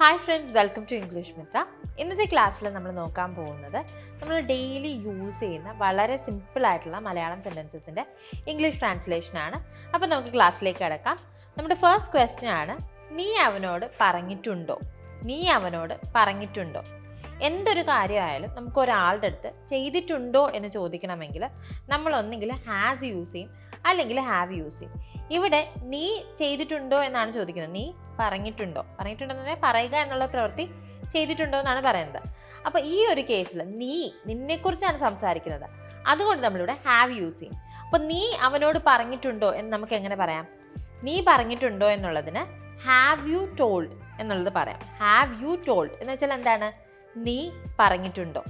Hi friends, welcome to English Mithra. ഇന്നത്തെ ക്ലാസ്സിൽ നമ്മൾ നോക്കാൻ പോകുന്നത് നമ്മൾ ഡെയിലി യൂസ് ചെയ്യുന്ന വളരെ സിമ്പിൾ ആയിട്ടുള്ള മലയാളം സെൻറ്റൻസസിൻ്റെ ഇംഗ്ലീഷ് ട്രാൻസ്ലേഷനാണ്. അപ്പോൾ നമുക്ക് ക്ലാസ്സിലേക്ക് കിടക്കാം. നമ്മുടെ ഫസ്റ്റ് ക്വസ്റ്റ്യൻ ആണ്, നീ അവനോട് പറഞ്ഞിട്ടുണ്ടോ? നീ അവനോട് പറഞ്ഞിട്ടുണ്ടോ? എന്തൊരു കാര്യമായാലും നമുക്ക് ഒരാളുടെ അടുത്ത് ചെയ്തിട്ടുണ്ടോ എന്ന് ചോദിക്കണമെങ്കിൽ നമ്മൾ ഒന്നെങ്കിൽ ഹാസ് യൂസ് ചെയ്യും, അല്ലെങ്കിൽ ഹാവ് യൂസ് ചെയ്യും. ഇവിടെ നീ ചെയ്തിട്ടുണ്ടോ എന്നാണ് ചോദിക്കുന്നത്. നീ പറഞ്ഞിട്ടുണ്ടോ? പറഞ്ഞിട്ടുണ്ടോ എന്ന് പറഞ്ഞാൽ പറയുക എന്നുള്ള പ്രവൃത്തി ചെയ്തിട്ടുണ്ടോ എന്നാണ് പറയുന്നത്. അപ്പോൾ ഈ ഒരു കേസിൽ നീ നിന്നെക്കുറിച്ചാണ് സംസാരിക്കുന്നത്, അതുകൊണ്ട് നമ്മളിവിടെ ഹാവ് യൂസ് ചെയ്യും. അപ്പോൾ നീ അവനോട് പറഞ്ഞിട്ടുണ്ടോ എന്ന് നമുക്ക് എങ്ങനെ പറയാം? നീ പറഞ്ഞിട്ടുണ്ടോ എന്നുള്ളതിന് ഹാവ് യു ടോൾഡ് എന്നുള്ളത് പറയാം. ഹാവ് യു ടോൾഡ് എന്ന് വെച്ചാൽ എന്താണ്? നീ പറഞ്ഞിട്ടുണ്ടോ.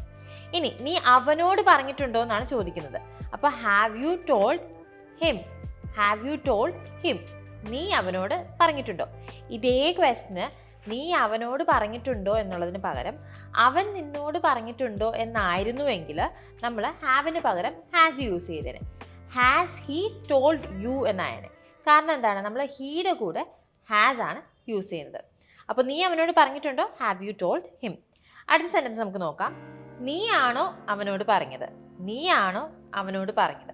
ഇനി നീ അവനോട് പറഞ്ഞിട്ടുണ്ടോ എന്നാണ് ചോദിക്കുന്നത്. അപ്പോൾ have you told him. Have you told him. നീ അവനോട് പറഞ്ഞിട്ടുണ്ടോ? ഇതേ ക്വസ്റ്റിന് നീ അവനോട് പറഞ്ഞിട്ടുണ്ടോ എന്നുള്ളതിന് പകരം അവൻ നിന്നോട് പറഞ്ഞിട്ടുണ്ടോ എന്നായിരുന്നുവെങ്കിൽ നമ്മൾ ഹാവിന് പകരം ഹാസ് യൂസ് ചെയ്തേനെ. ഹാസ് ഹീ ടോൾഡ് യു എന്നായനെ. കാരണം എന്താണ്? നമ്മൾ ഹീയുടെ കൂടെ ഹാസ് ആണ് യൂസ് ചെയ്യുന്നത്. അപ്പോൾ നീ അവനോട് പറഞ്ഞിട്ടുണ്ടോ? Have you told him. അടുത്ത സെൻറ്റൻസ് നമുക്ക് നോക്കാം. നീയാണോ അവനോട് പറഞ്ഞത്? നീയാണോ അവനോട് പറഞ്ഞത്?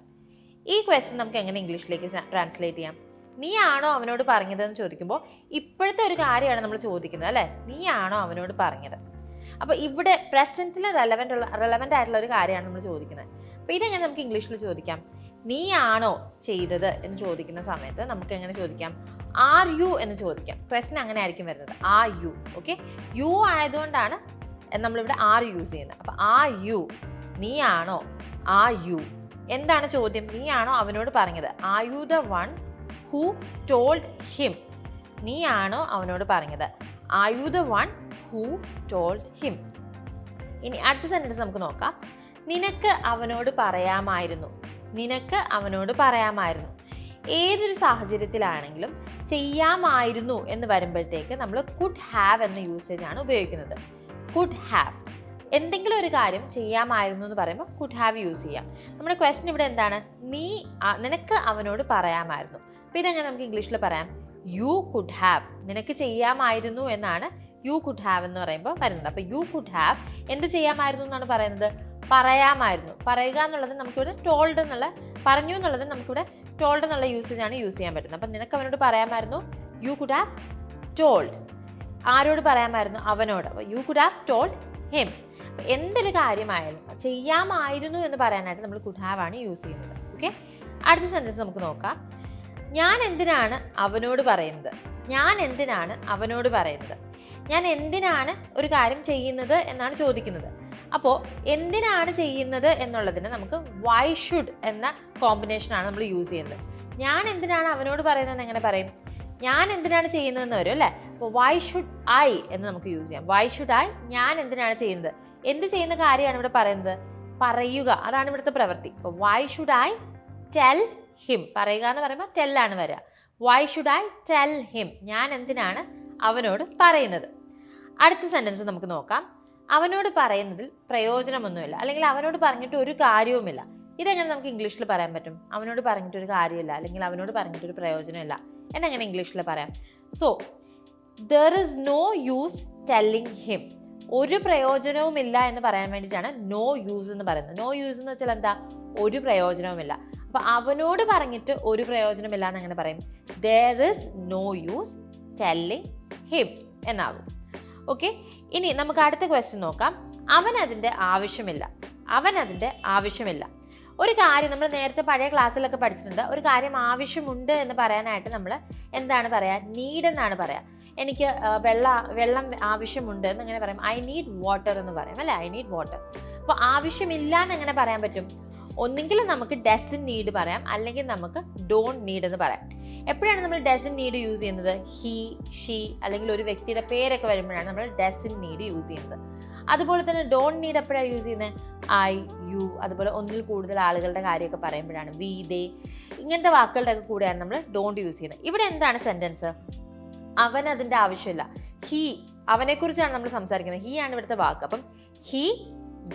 ഈ ക്വസ്റ്റ്യൻ നമുക്ക് എങ്ങനെ ഇംഗ്ലീഷിലേക്ക് ട്രാൻസ്ലേറ്റ് ചെയ്യാം? നീയാണോ അവനോട് പറഞ്ഞതെന്ന് ചോദിക്കുമ്പോൾ ഇപ്പോഴത്തെ ഒരു കാര്യമാണ് നമ്മൾ ചോദിക്കുന്നത്, അല്ലേ? നീയാണോ അവനോട് പറഞ്ഞത്? അപ്പോൾ ഇവിടെ പ്രസൻറ്റിൽ റെലവൻ്റ് ആയിട്ടുള്ള ഒരു കാര്യമാണ് നമ്മൾ ചോദിക്കുന്നത്. അപ്പോൾ ഇതെങ്ങനെ നമുക്ക് ഇംഗ്ലീഷിൽ ചോദിക്കാം? നീയാണോ ചെയ്തത് എന്ന് ചോദിക്കുന്ന സമയത്ത് നമുക്ക് എങ്ങനെ ചോദിക്കാം? ആർ യു എന്ന് ചോദിക്കാം. ക്വസ്റ്റ്യൻ അങ്ങനെ ആയിരിക്കും വരുന്നത്, ആർ യു. ഓക്കെ, യു ആയതുകൊണ്ടാണ് നമ്മളിവിടെ ആർ യൂസ് ചെയ്യുന്നത്. അപ്പോൾ ആർ യു, നീയാണോ, ആർ യു. എന്താണ് ചോദ്യം? നീയാണോ അവനോട് പറഞ്ഞത്? Are you the one who told him? നീയാണോ അവനോട് പറഞ്ഞത്? Are you the one who told him? ഇനി അടുത്ത സെൻറ്റൻസ് നമുക്ക് നോക്കാം. നിനക്ക് അവനോട് പറയാമായിരുന്നു. നിനക്ക് അവനോട് പറയാമായിരുന്നു. ഏതൊരു സാഹചര്യത്തിലാണെങ്കിലും ചെയ്യാമായിരുന്നു എന്ന് വരുമ്പോഴത്തേക്ക് നമ്മൾ കുഡ് ഹാവ് എന്ന യൂസേജ് ആണ് ഉപയോഗിക്കുന്നത്. Could have. എന്തെങ്കിലും ഒരു കാര്യം ചെയ്യാമായിരുന്നു എന്ന് പറയുമ്പോൾ കുഡ് ഹാവ് യൂസ് ചെയ്യാം. നമ്മുടെ ക്വസ്റ്റ്യൻ ഇവിടെ എന്താണ്? നിനക്ക് അവനോട് പറയാമായിരുന്നു. അപ്പോൾ ഇതെങ്ങനെ നമുക്ക് ഇംഗ്ലീഷിൽ പറയാം? You could have. നിനക്ക് ചെയ്യാമായിരുന്നു എന്നാണ് യു കുഡ് ഹാവ് എന്ന് പറയുമ്പോൾ വരുന്നത്. അപ്പോൾ യു കുഡ് ഹാവ് എന്ത് ചെയ്യാമായിരുന്നു എന്നാണ് പറയുന്നത്? പറയാമായിരുന്നു. പറയുക എന്നുള്ളത് നമുക്കിവിടെ ടോൾഡ് എന്നുള്ള, പറഞ്ഞു എന്നുള്ളത് നമുക്കിവിടെ ടോൾഡ് എന്നുള്ള യൂസേജ് ആണ് യൂസ് ചെയ്യാൻ പറ്റുന്നത്. അപ്പം നിനക്ക് അവനോട് പറയാമായിരുന്നു, യു കുഡ് ഹാവ് ടോൾഡ്. ആരോട് പറയാമായിരുന്നു? അവനോട്. അപ്പോൾ you could have told him. എന്തൊരു കാര്യമായാലും ചെയ്യാമായിരുന്നു എന്ന് പറയാനായിട്ട് നമ്മൾ കുഡ് ഹാവ് ആണ് യൂസ് ചെയ്യുന്നത്. ഓക്കെ, അടുത്ത സെൻറ്റൻസ് നമുക്ക് നോക്കാം. ഞാൻ എന്തിനാണ് അവനോട് പറയുന്നത്? ഞാൻ എന്തിനാണ് അവനോട് പറയുന്നത്? ഞാൻ എന്തിനാണ് ഒരു കാര്യം ചെയ്യുന്നത് എന്നാണ് ചോദിക്കുന്നത്. അപ്പോൾ എന്തിനാണ് ചെയ്യുന്നത് എന്നുള്ളതിന് നമുക്ക് വൈ ഷുഡ് എന്ന കോമ്പിനേഷനാണ് നമ്മൾ യൂസ് ചെയ്യുന്നത്. ഞാൻ എന്തിനാണ് അവനോട് പറയുന്നതെന്ന് എങ്ങനെ പറയും? ഞാൻ എന്തിനാണ് ചെയ്യുന്നതെന്ന് വരും, അല്ലേ? അപ്പോൾ വൈ ഷുഡ് ഐ എന്ന് നമുക്ക് യൂസ് ചെയ്യാം. Why should I? ഞാൻ എന്തിനാണ് ചെയ്യുന്നത്? എന്ത് ചെയ്യുന്ന കാര്യമാണ് ഇവിടെ പറയുന്നത്? പറയുക, അതാണ് ഇവിടുത്തെ പ്രവൃത്തി. അപ്പോൾ why should I tell him? പറയുക എന്ന് പറയുമ്പോൾ ടെല്ലാണ് വരിക. Why should I tell him? ഞാൻ എന്തിനാണ് അവനോട് പറയുന്നത്? അടുത്ത സെൻറ്റൻസ് നമുക്ക് നോക്കാം. അവനോട് പറയുന്നതിൽ പ്രയോജനമൊന്നുമില്ല, അല്ലെങ്കിൽ അവനോട് പറഞ്ഞിട്ട് ഒരു കാര്യവുമില്ല. ഇതെങ്ങനെ നമുക്ക് ഇംഗ്ലീഷിൽ പറയാൻ പറ്റും? അവനോട് പറഞ്ഞിട്ടൊരു കാര്യമില്ല, അല്ലെങ്കിൽ അവനോട് പറഞ്ഞിട്ടൊരു പ്രയോജനമില്ല എന്നെങ്ങനെ ഇംഗ്ലീഷിൽ പറയാം? So there is no use telling him. ഒരു പ്രയോജനവുമില്ല എന്ന് പറയാൻ വേണ്ടിയിട്ടാണ് നോ യൂസ് എന്ന് പറയുന്നത്. നോ യൂസ് എന്ന് വെച്ചാൽ എന്താ? ഒരു പ്രയോജനവുമില്ല. അപ്പോൾ അവനോട് പറഞ്ഞിട്ട് ഒരു പ്രയോജനമില്ല എന്ന് എങ്ങനെ പറയും? There is no use telling him എന്നാകും. ഓക്കെ, ഇനി നമുക്ക് അടുത്ത ക്വസ്റ്റ്യൻ നോക്കാം. അവനതിൻ്റെ ആവശ്യമില്ല. അവനതിൻ്റെ ആവശ്യമില്ല. ഒരു കാര്യം നമ്മൾ നേരത്തെ പഴയ ക്ലാസ്സിലൊക്കെ പഠിച്ചിട്ടുണ്ട്. ഒരു കാര്യം ആവശ്യമുണ്ട് എന്ന് പറയാനായിട്ട് നമ്മൾ എന്താണ് പറയുക? നീഡ് എന്നാണ് പറയുക. എനിക്ക് വെള്ളം ആവശ്യമുണ്ട് എന്നെങ്ങനെ പറയും? ഐ നീഡ് വാട്ടർ എന്ന് പറയും, അല്ലേ? I need water. അപ്പോൾ ആവശ്യമില്ല എന്ന് എങ്ങനെ പറയാൻ പറ്റും? ഒന്നെങ്കിൽ നമുക്ക് ഡസൻ നീഡ് പറയാം, അല്ലെങ്കിൽ നമുക്ക് ഡോണ്ട് നീഡ് എന്ന് പറയാം. എപ്പോഴാണ് നമ്മൾ ഡസൻ നീഡ് യൂസ് ചെയ്യുന്നത്? ഹി, ഷീ, അല്ലെങ്കിൽ ഒരു വ്യക്തിയുടെ പേരൊക്കെ വരുമ്പോഴാണ് നമ്മൾ ഡസൻ നീഡ് യൂസ് ചെയ്യുന്നത്. അതുപോലെ തന്നെ ഡോണ്ട് നീഡ് എപ്പോഴാണ് യൂസ് ചെയ്യുന്നത്? ഐ, യു, അതുപോലെ ഒന്നിൽ കൂടുതൽ ആളുകളുടെ കാര്യമൊക്കെ പറയുമ്പോഴാണ് വി, ദേ, ഇങ്ങനത്തെ വാക്കുകളുടെ ഒക്കെ കൂടെയാണ് നമ്മൾ ഡോണ്ട് യൂസ് ചെയ്യുന്നത്. ഇവിടെ എന്താണ് സെൻറ്റൻസ്? അവൻ അതിൻ്റെ ആവശ്യമില്ല. ഹി, അവനെക്കുറിച്ചാണ് നമ്മൾ സംസാരിക്കുന്നത്. ഹി ആണ് ഇവിടുത്തെ വാക്ക്. അപ്പം ഹി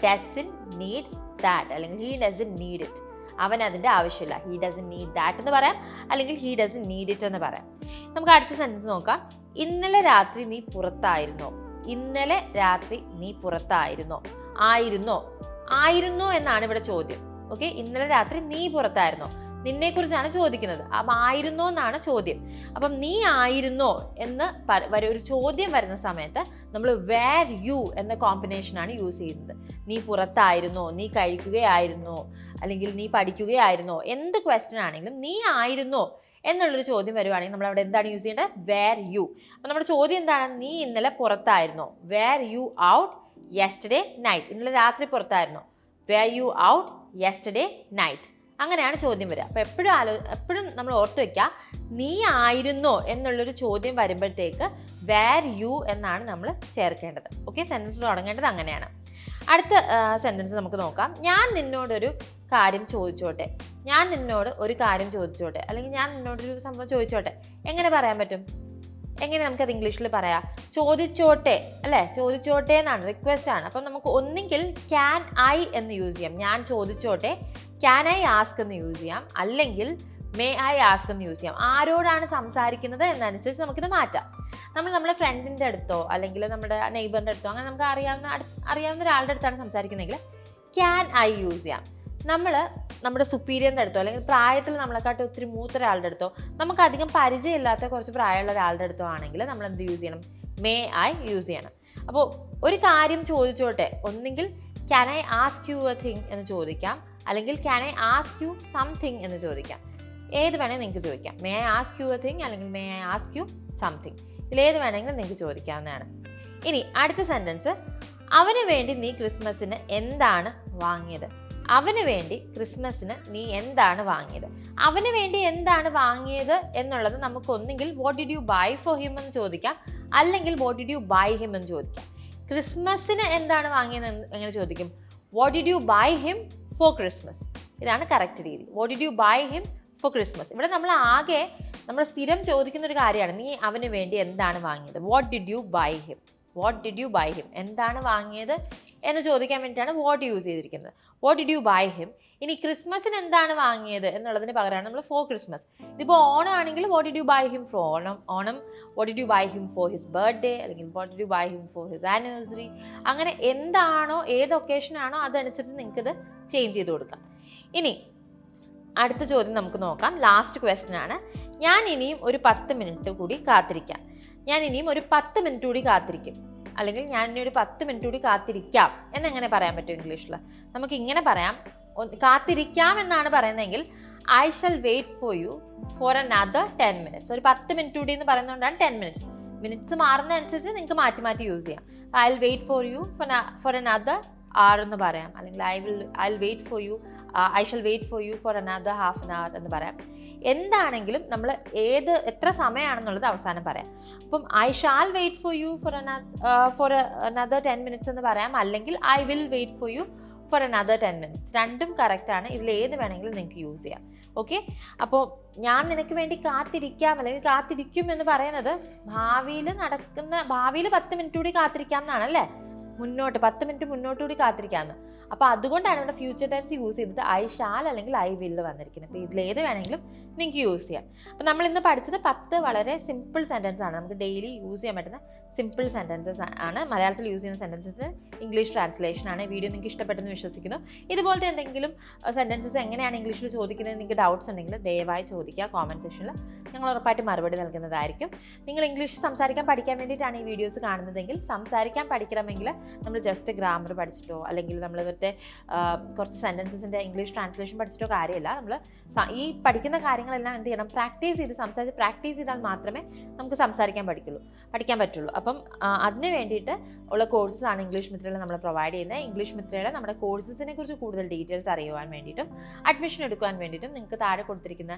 ഡസൻ നീഡ് ദാറ്റ്, അല്ലെങ്കിൽ ഹി ഡസൻ നീഡ് ഇറ്റ്. അവൻ അതിൻ്റെ ആവശ്യമില്ല. ഹി ഡസൻ നീഡ് ദാറ്റ് എന്ന് പറയാം, അല്ലെങ്കിൽ ഹി ഡസൻ നീഡ് ഇറ്റ് എന്ന് പറയാം. നമുക്ക് അടുത്ത സെൻറ്റൻസ് നോക്കാം. ഇന്നലെ രാത്രി നീ പുറത്തായിരുന്നോ? ഇന്നലെ രാത്രി നീ പുറത്തായിരുന്നോ? ആയിരുന്നോ? ആയിരുന്നോ എന്നാണ് ഇവിടെ ചോദ്യം. ഓക്കെ, ഇന്നലെ രാത്രി നീ പുറത്തായിരുന്നോ? നിന്നെ കുറിച്ചാണ് ചോദിക്കുന്നത്. അപ്പം ആയിരുന്നോ എന്നാണ് ചോദ്യം. അപ്പം നീ ആയിരുന്നോ എന്ന് ഒരു ചോദ്യം വരുന്ന സമയത്ത് നമ്മൾ വേർ യു എന്ന കോമ്പിനേഷനാണ് യൂസ് ചെയ്യുന്നത്. നീ പുറത്തായിരുന്നോ? നീ കഴിക്കുകയായിരുന്നോ? അല്ലെങ്കിൽ നീ പഠിക്കുകയായിരുന്നോ? എന്ത് ക്വസ്റ്റ്യൻ ആണെങ്കിലും നീ ആയിരുന്നോ എന്നുള്ളൊരു ചോദ്യം വരുവാണെങ്കിൽ നമ്മൾ അവിടെ എന്താണ് യൂസ് ചെയ്യേണ്ടത്? Were you. അപ്പം നമ്മുടെ ചോദ്യം എന്താണ്? നീ ഇന്നലെ പുറത്തായിരുന്നോ? Were you out yesterday night. ഇന്നലെ രാത്രി പുറത്തായിരുന്നോ? Were you out yesterday night. അങ്ങനെയാണ് ചോദ്യം വരിക. അപ്പോൾ എപ്പോഴും നമ്മൾ ഓർത്ത് വെക്കുക, നീ ആയിരുന്നോ എന്നുള്ളൊരു ചോദ്യം വരുമ്പോഴത്തേക്ക് വേർ യു എന്നാണ് നമ്മൾ ചേർക്കേണ്ടത്. ഓക്കെ, സെൻറ്റൻസ് തുടങ്ങേണ്ടത് അങ്ങനെയാണ്. അടുത്ത സെൻറ്റൻസ് നമുക്ക് നോക്കാം. ഞാൻ നിന്നോടൊരു കാര്യം ചോദിച്ചോട്ടെ. ഞാൻ നിന്നോട് ഒരു കാര്യം ചോദിച്ചോട്ടെ, അല്ലെങ്കിൽ ഞാൻ നിന്നോടൊരു സംഭവം ചോദിച്ചോട്ടെ. എങ്ങനെ പറയാൻ പറ്റും? എങ്ങനെ നമുക്കത് ഇംഗ്ലീഷിൽ പറയാം? ചോദിച്ചോട്ടെ അല്ലേ? ചോദിച്ചോട്ടെ എന്നാണ്, റിക്വസ്റ്റ് ആണ്. അപ്പം നമുക്ക് ഒന്നെങ്കിൽ ക്യാൻ ഐ എന്ന് യൂസ് ചെയ്യാം. ഞാൻ ചോദിച്ചോട്ടെ, ക്യാൻ ഐ ആസ്ക് എന്ന് യൂസ് ചെയ്യാം. അല്ലെങ്കിൽ മേ ഐ ആസ്ക് എന്ന് യൂസ് ചെയ്യാം. ആരോടാണ് സംസാരിക്കുന്നത് എന്നനുസരിച്ച് നമുക്കിത് മാറ്റാം. നമ്മുടെ ഫ്രണ്ടിൻ്റെ അടുത്തോ അല്ലെങ്കിൽ നമ്മുടെ നെയ്ബറിൻ്റെ അടുത്തോ അങ്ങനെ നമുക്ക് അറിയാവുന്ന ഒരാളുടെ അടുത്താണ് സംസാരിക്കുന്നതെങ്കിൽ ക്യാൻ ഐ യൂസ് ചെയ്യാം. നമ്മുടെ സുപ്പീരിയറിൻ്റെ അടുത്തോ അല്ലെങ്കിൽ പ്രായത്തിൽ നമ്മളെക്കാട്ടി ഒത്തിരി മൂത്ത ഒരാളുടെ അടുത്തോ നമുക്ക് അധികം പരിചയമില്ലാത്ത കുറച്ച് പ്രായമുള്ള ഒരാളുടെ അടുത്തോ ആണെങ്കിൽ നമ്മൾ എന്ത് യൂസ് ചെയ്യണം? മേ ഐ യൂസ് ചെയ്യണം. അപ്പോൾ ഒരു കാര്യം ചോദിച്ചോട്ടെ, ഒന്നെങ്കിൽ can I ask you a thing എന്ന് ചോദിക്കാം, അല്ലെങ്കിൽ can I ask you something എന്ന് ചോദിക്കാം. ഏത് വേണമെങ്കിൽ നിങ്ങൾക്ക് ചോദിക്കാം. May I ask you a thing അല്ലെങ്കിൽ may I ask you something. ഇതിലേത് വേണമെങ്കിലും നിങ്ങൾക്ക് ചോദിക്കാവുന്നതാണ്. ഇനി അടുത്ത സെൻറ്റൻസ്, അവന് വേണ്ടി നീ ക്രിസ്മസിന് എന്താണ് വാങ്ങിയത്? അവന് വേണ്ടി ക്രിസ്മസിന് നീ എന്താണ് വാങ്ങിയത്? അവന് വേണ്ടി എന്താണ് വാങ്ങിയത് എന്നുള്ളത് നമുക്ക് ഒന്നെങ്കിൽ what did you buy for him എന്ന് ചോദിക്കാം, അല്ലെങ്കിൽ what did you buy him എന്ന് ചോദിക്കാം. ക്രിസ്മസിന് എന്താണ് വാങ്ങിയത് എങ്ങനെ ചോദിക്കും? What did you buy him for Christmas. ഇതാണ് കറക്റ്റ് രീതി. What did you buy him for Christmas. ഇവിടെ നമ്മൾ സ്ഥിരം ചോദിക്കുന്ന ഒരു കാര്യമാണ്, നീ അവന് വേണ്ടി എന്താണ് വാങ്ങിയത്? What did you buy him. What did you buy him, എന്താണ് വാങ്ങിയത് എന്ന് ചോദിക്കാൻ വേണ്ടിയിട്ടാണ് വാട്ട് യൂസ് ചെയ്തിരിക്കുന്നത്. What did you buy him. ഇനി ക്രിസ്മസിന് എന്താണ് വാങ്ങിയത് എന്നുള്ളതിന് പകരമാണ് നമ്മൾ ഫോർ ക്രിസ്മസ്. ഇതിപ്പോൾ ഓണം ആണെങ്കിൽ what did you buy him for Onam, what did you buy him for his birthday, അല്ലെങ്കിൽ what did you buy him for his anniversary. അങ്ങനെ എന്താണോ, ഏത് ഒക്കേഷനാണോ അതനുസരിച്ച് നിങ്ങൾക്കിത് ചേഞ്ച് ചെയ്ത് കൊടുക്കാം. ഇനി അടുത്ത ചോദ്യം നമുക്ക് നോക്കാം. ലാസ്റ്റ് ക്വസ്റ്റ്യൻ ആണ്. ഞാൻ ഇനിയും ഒരു 10 മിനിറ്റ് കൂടി കാത്തിരിക്കാം. ഞാൻ ഇനിയും ഒരു 10 മിനിറ്റ് കൂടി കാത്തിരിക്കും, അല്ലെങ്കിൽ ഞാൻ ഇനി ഒരു 10 മിനിറ്റ് കൂടി കാത്തിരിക്കാം എന്നെങ്ങനെ പറയാൻ പറ്റും ഇംഗ്ലീഷിൽ? നമുക്ക് ഇങ്ങനെ പറയാം. കാത്തിരിക്കാം എന്നാണ് പറയുന്നതെങ്കിൽ I shall wait for you for another 10 minutes. ഒരു 10 മിനിറ്റ് കൂടി എന്ന് പറയുന്നതുകൊണ്ടാണ് 10 മിനിറ്റ്സ്. മിനിറ്റ്സ് മാറുന്നതനുസരിച്ച് നിങ്ങൾക്ക് മാറ്റി യൂസ് ചെയ്യാം. I will wait for you for another hour എന്ന് പറയാം, അല്ലെങ്കിൽ I wait for you, I shall wait for you for another half an hour എന്ന് പറയാം. എന്താണെങ്കിലും നമ്മൾ എത്ര സമയമാണെന്നുള്ളത് അവസാനം പറയാം. അപ്പം I shall wait for you for another 10 minutes എന്ന് പറയാം, അല്ലെങ്കിൽ I will wait for you for another 10 minutes. രണ്ടും കറക്റ്റാണ്. ഇതിലേത് വേണമെങ്കിലും നിങ്ങൾക്ക് യൂസ് ചെയ്യാം. ഓക്കെ, അപ്പോൾ ഞാൻ നിനക്ക് വേണ്ടി കാത്തിരിക്കാം അല്ലെങ്കിൽ കാത്തിരിക്കും എന്ന് പറയുന്നത് ഭാവിയിൽ 10 മിനിറ്റ് കൂടി കാത്തിരിക്കാം എന്നാണല്ലേ, 10 മിനിറ്റ് മുന്നോട്ടുകൂടി കാത്തിരിക്കാമെന്ന്. അപ്പോൾ അതുകൊണ്ടാണ് ഇവിടെ ഫ്യൂച്ചർ ടെൻസ് യൂസ് ചെയ്തത് ഐ ഷാൽ അല്ലെങ്കിൽ ഐ വിൽ വന്നിരിക്കുന്നത്. അപ്പോൾ ഇതിലേത് വേണമെങ്കിലും നിങ്ങൾക്ക് യൂസ് ചെയ്യാം. അപ്പോൾ നമ്മൾ ഇന്ന് പഠിച്ചത് 10 വളരെ സിമ്പിൾ സെൻറ്റൻസ് ആണ്, നമുക്ക് ഡെയിലി യൂസ് ചെയ്യാൻ പറ്റുന്ന സിമ്പിൾ സെൻറ്റൻസസ് ആണ്. മലയാളത്തിൽ യൂസ് ചെയ്യുന്ന സെൻറ്റൻസസ് ഇംഗ്ലീഷ് ട്രാൻസ്ലേഷൻ ആണ്. വീഡിയോ നിങ്ങൾക്ക് ഇഷ്ടപ്പെട്ടെന്ന് വിശ്വസിക്കുന്നു. ഇതുപോലത്തെ എന്തെങ്കിലും സെൻറ്റൻസസ് എങ്ങനെയാണ് ഇംഗ്ലീഷിൽ ചോദിക്കുന്നത് നിങ്ങൾക്ക് ഡൗട്ട്സ് ഉണ്ടെങ്കിൽ ദയവായി ചോദിക്കുക കോമൻറ്റ് സെക്ഷനിൽ. ഞങ്ങൾ ഉറപ്പായിട്ട് മറുപടി നൽകുന്നതായിരിക്കും. നിങ്ങൾ ഇംഗ്ലീഷ് സംസാരിക്കാൻ പഠിക്കാൻ വേണ്ടിയിട്ടാണ് ഈ വീഡിയോസ് കാണുന്നതെങ്കിൽ, സംസാരിക്കാൻ പഠിക്കണമെങ്കിൽ നമ്മൾ ജസ്റ്റ് ഗ്രാമർ പഠിച്ചിട്ടോ അല്ലെങ്കിൽ നമ്മൾ കുറച്ച് സെൻറ്റൻസസിൻ്റെ ഇംഗ്ലീഷ് ട്രാൻസ്ലേഷൻ പഠിച്ചിട്ടോ കാര്യമില്ല. നമ്മൾ ഈ പഠിക്കുന്ന കാര്യങ്ങളെല്ലാം എന്ത് ചെയ്യണം? പ്രാക്ടീസ് ചെയ്താൽ മാത്രമേ നമുക്ക് സംസാരിക്കാൻ പഠിക്കാൻ പറ്റുള്ളൂ. അപ്പം അതിന് വേണ്ടിയിട്ട് ഉള്ള കോഴ്സസ് ആണ് ഇംഗ്ലീഷ് മിത്രയിൽ നമ്മൾ പ്രൊവൈഡ് ചെയ്യുന്നത്. ഇംഗ്ലീഷ് മിത്രയുടെ നമ്മുടെ കോഴ്സസിനെ കുറിച്ച് കൂടുതൽ ഡീറ്റെയിൽസ് അറിയുവാൻ വേണ്ടിയിട്ടും അഡ്മിഷൻ എടുക്കുവാൻ വേണ്ടിയിട്ടും നിങ്ങൾക്ക് താഴെ കൊടുത്തിരിക്കുന്ന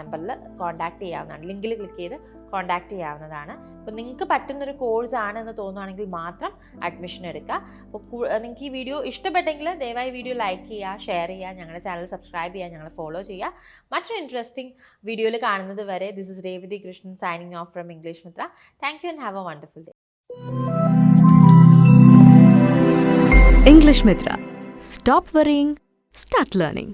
നമ്പറിൽ കോൺടാക്ട് ചെയ്യാവുന്നതാണ്. ലിങ്കിൽ ക്ലിക്ക് ചെയ്ത് കോൺടാക്ട് ചെയ്യാവുന്നതാണ്. അപ്പോൾ നിങ്ങൾക്ക് പറ്റുന്നൊരു കോഴ്സാണ് എന്ന് തോന്നുകയാണെങ്കിൽ മാത്രം അഡ്മിഷൻ എടുക്കുക. അപ്പോൾ നിങ്ങൾക്ക് ഈ വീഡിയോ ഇഷ്ടപ്പെട്ടെങ്കിൽ ദയവായി വീഡിയോ ലൈക്ക് ചെയ്യുക, ഷെയർ ചെയ്യുക, ഞങ്ങളുടെ ചാനൽ സബ്സ്ക്രൈബ് ചെയ്യുക, ഞങ്ങളെ ഫോളോ ചെയ്യുക. മറ്റൊരു ഇൻട്രസ്റ്റിംഗ് വീഡിയോയിൽ കാണുന്നത് വരെ this is Revathi Krishnan signing off from English Mithra. Thank you and have a wonderful day. English Mithra. Stop worrying, start learning.